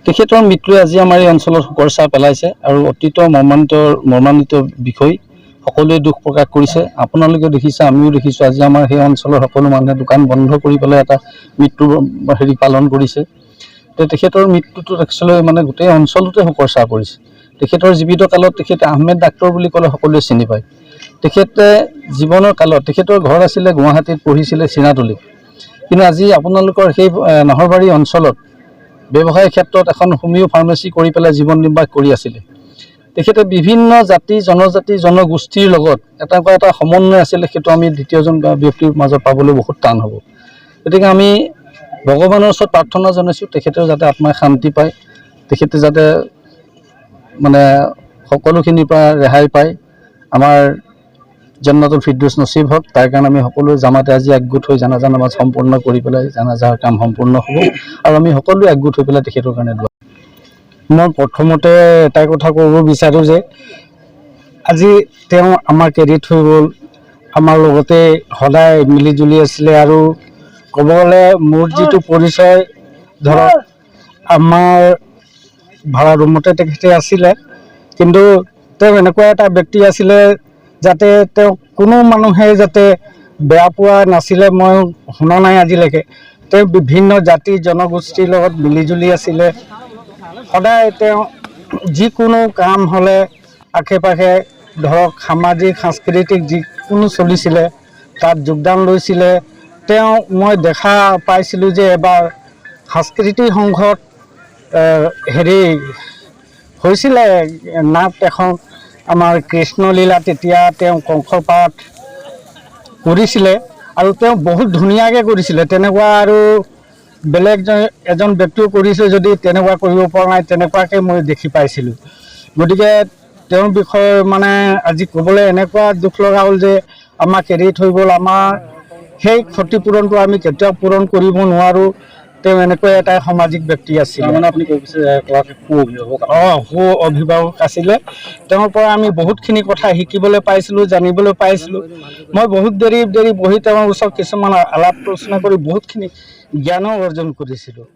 তেখেতৰ মৃত্যুৱে আজি আমাৰ এই অঞ্চলত শোকৰ ছাঁ পেলাইছে আৰু অতীত মৰ্মান্বিত বিষয় সকলোৱে দুখ প্ৰকাশ কৰিছে। আপোনালোকে দেখিছে, আমিও দেখিছোঁ, আজি আমাৰ সেই অঞ্চলৰ সকলো মানুহে দোকান বন্ধ কৰি পেলাই এটা মৃত্যু পালন কৰিছে। তেখেতৰ মৃত্যুটোত একচুৱেলি মানে গোটেই অঞ্চলতে শোকৰ ছাঁ পৰিছে। তেখেতৰ জীৱিত কালত তেখেতে আহমেদ ডাক্তৰ বুলি ক'লে সকলোৱে চিনি পায়। তেখেতে জীৱনৰ কালত তেখেতৰ ঘৰ আছিলে গুৱাহাটীত, পঢ়িছিলে চিনাতলীত। কিন্তু আজি আপোনালোকৰ সেই নাহৰবাৰী অঞ্চলত ব্যৱসায় ক্ষেত্ৰত এখন হোমিও ফাৰ্মাচী কৰি পেলাই জীৱন নিৰ্বাহ কৰি আছিলে। তেখেতে বিভিন্ন জাতি জনজাতি জনগোষ্ঠীৰ লগত এটা সমন্বয় আছিলে, সেইটো আমি দ্বিতীয়জন ব্যক্তিৰ মাজত পাবলৈ বহুত টান হ'ব। গতিকে আমি ভগৱানৰ ওচৰত প্ৰাৰ্থনা জনাইছোঁ তেখেতেও যাতে আত্মাই শান্তি পায়, তেখেতে যাতে মানে সকলোখিনিৰ পৰা ৰেহাই পায়, আমাৰ জান্নাতুল ফিৰদৌছ নচিব হওক। তাৰ কাৰণে আমি সকলো জামাতে আজি একগোট হৈ জানাজা নামাজ সম্পূৰ্ণ কৰি পেলাই জানাজাৰ কাম সম্পূৰ্ণ হ'ব আৰু আমি সকলোৱে একগোট হৈ পেলাই তেখেতৰ কাৰণে দোৱা। মই প্ৰথমতে এটা কথা ক'ব বিচাৰোঁ যে আজি তেওঁ আমাক এৰি থৈ গ'ল, আমাৰ লগতে সদায় মিলি জুলি আছিলে। আৰু ক'ব গ'লে মোৰ যিটো পৰিচয়, ধৰক আমাৰ ভাড়া ৰুমতে তেখেতে আছিলে, কিন্তু তেওঁ এনেকুৱা এটা ব্যক্তি আছিলে যাতে তেওঁ কোনো মানুহে যাতে বেয়া পোৱা নাছিলে, মই শুনা নাই আজিলৈকে। তেওঁ বিভিন্ন জাতি জনগোষ্ঠীৰ লগত মিলিজুলি আছিলে। সদায় তেওঁ যিকোনো কাম হ'লে আশে পাশে ধৰক সামাজিক সাংস্কৃতিক যিকোনো চলিছিলে তাত যোগদান লৈছিলে। তেওঁ মই দেখা পাইছিলোঁ যে এবাৰ সাংস্কৃতিক সংঘত হৈছিলে নাট এখন, আমাৰ কৃষ্ণলীলা, তেতিয়া তেওঁ কংসপাঠ কৰিছিলে আৰু তেওঁ বহুত ধুনীয়াকৈ কৰিছিলে। তেনেকুৱা আৰু বেলেগ এজন ব্যক্তিও কৰিছে, যদি তেনেকুৱা কৰিব পৰা নাই, তেনেকুৱাকৈ মই দেখি পাইছিলোঁ। গতিকে তেওঁৰ বিষয়ে মানে আজি ক'বলৈ এনেকুৱা দুখ লগা হ'ল যে আমাক এৰি থৈ গ'ল। আমাৰ সেই ক্ষতিপূৰণটো আমি কেতিয়াও পূৰণ কৰিব নোৱাৰোঁ। তেওঁ এনেকুৱা এটা সামাজিক ব্যক্তি আছিল। মানে আপুনি সু অভিভাৱক আছিলে। তেওঁৰ পৰা আমি বহুতখিনি কথা শিকিবলৈ পাইছিলোঁ, জানিবলৈ পাইছিলোঁ। মই বহুত দেৰি বহি তেওঁৰ ওচৰত কিছুমান আলাপ আলোচনা কৰি বহুতখিনি জ্ঞানো অৰ্জন কৰিছিলোঁ।